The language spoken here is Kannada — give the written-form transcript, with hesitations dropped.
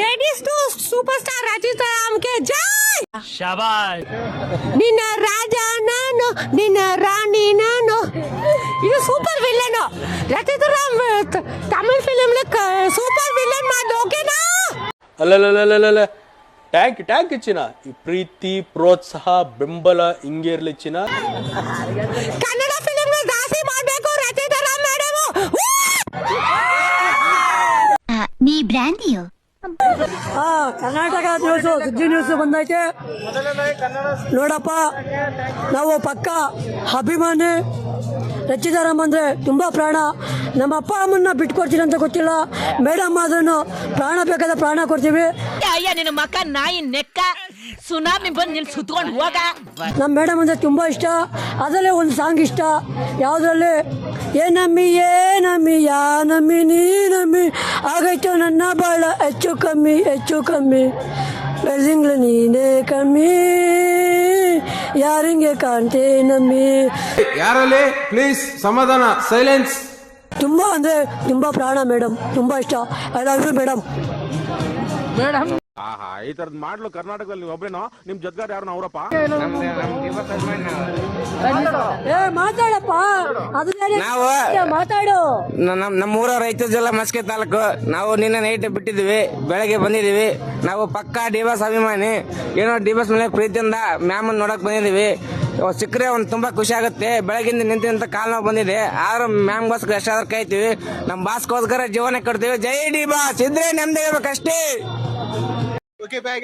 लेडीज टू सुपरस्टार राजीव के जय शाबाश ನಿನ್ನ ರಾಜ ನಾನು ನಿನ್ನ ರಾಣಿ ನಾನು ಇದು super villain Rachita Ram Tamil film super villain ಮಾಡು ಓಕೆನಾ ಅಲ್ಲಲ್ಲಲ್ಲಲ್ಲ ಟ್ಯಾಂಕ್ ಚಿನ್ನ ಈ ಪ್ರೀತಿ ಪ್ರೋತ್ಸಾಹ ಬೆಂಬಲ ಹಿಂಗೆ ಇರ್ಲಿ ಚಿನ್ನ ಕನ್ನಡ ಫಿಲ್ಮ್ ಜಾಸ್ತಿ ಮಾಡಬೇಕು ರಚಿತಾರಾಮ್ ಮೇಡಮ್ ನೀ ಬ್ರ್ಯಾಂಡಿಯೋ ಕರ್ನಾಟಕ ನ್ಯೂಸ್ ಸುದ್ದಿ ನ್ಯೂಸ್ ಬಂದೈತೆ ನೋಡಪ್ಪ ನಾವು ಪಕ್ಕ ಅಭಿಮಾನಿ ರಚಿತಾರಾಮ್ ಅಂದ್ರೆ ತುಂಬಾ ಪ್ರಾಣ ನಮ್ಮ ಅಪ್ಪ ಅಮ್ಮನ್ನ ಬಿಟ್ಕೊಡ್ತೀನಿ ಅಂತ ಗೊತ್ತಿಲ್ಲ ಮೇಡಮ್ ಅದನ್ನು ಪ್ರಾಣ ಬೇಕಾದ ಪ್ರಾಣ ಕೊಡ್ತೀವಿ ಅಯ್ಯ ನಿನ್ನ ಮಕ್ಕ ನಾಯಿ ನೆಕ್ಕ ಸುನಾಮಿ ಬಂದು ನಿಲ್ ಸುತ್ಕೊಂಡು ಹೋಗ ನಮ್ಮ ಮೇಡಮ್ ಅಂದ್ರೆ ತುಂಬಾ ಇಷ್ಟ ಅದರಲ್ಲೇ ಒಂದು ಸಾಂಗ್ ಇಷ್ಟ ಯಾವುದ್ರಲ್ಲಿ ಏನಮ್ಮಿ ಯಾ ನಮ್ಮಿ ನೀ ನಮ್ಮಿ ಆಗೈತು ನನ್ನ ಬಾಳ ಹೆಚ್ಚು ಕಮ್ಮಿ ಬೆಳ್ದಿಂಗ್ಳು ನೀನೇ ಕಮ್ಮಿ ಯಾರಿಂಗೆ ಕಾಣ್ತೇ ನಮ್ಮಿ ಯಾರಲ್ಲಿ ಪ್ಲೀಸ್ ಸಮಾಧಾನ ಸೈಲೆನ್ಸ್ ತುಂಬಾ ಅಂದ್ರೆ ತುಂಬಾ ಪ್ರಾಣ ಮೇಡಮ್ ತುಂಬಾ ಇಷ್ಟ ಐ ಲವ್ ಯು ಮೇಡಮ್ ಈ ತರದ್ ಮಾಡ್ಲು ಕರ್ನಾಟಕದಲ್ಲಿ ಒಬ್ರೇನೋ ನಿಮ್ ಜೊತೆಗಾರ ಯಾರು ಅವರಪ್ಪ ಮಾತಾಡಪ್ಪ ನಾವು ಮಾತಾಡು ನಮ್ಮೂರ ರೈತ ಜಿಲ್ಲಾ ಮಸ್ಕೆ ತಾಲೂಕು ನಾವು ನಿನ್ನೆ ನೈಟ್ ಬಿಟ್ಟಿದ್ವಿ ಬೆಳಗ್ಗೆ ಬಂದಿದೀವಿ ನಾವು ಪಕ್ಕಾ ಡಿಬಾಸ್ ಅಭಿಮಾನಿ ಏನೋ ಡಿಬಾಸ್ ಮೇಲೆ ಪ್ರೀತಿಯಿಂದ ಮ್ಯಾಮ್ ನೋಡಕ್ ಬಂದಿದೀವಿ ಸಿಕ್ಕರೆ ಒಂದು ತುಂಬಾ ಖುಷಿ ಆಗುತ್ತೆ ಬೆಳಗಿಂದ ನಿಂತಿಂತ ಕಾಲ್ ನೋವು ಬಂದಿದೆ ಆದ್ರೂ ಮ್ಯಾಮ್ಗೋಸ್ಕರ ಎಷ್ಟಾದ್ರೂ ಕಾಯ್ತೀವಿ ನಮ್ಮ ಬಾಸ್ಗೋಸ್ಕರ ಜೀವನ ಕೊಡ್ತೀವಿ ಜೈ ಡಿ ಬಾಸ್ ಇದ್ರೆ ನೆಮ್ಮದಿ ಇರ್ಬೇಕಷ್ಟೇ. Okay bye.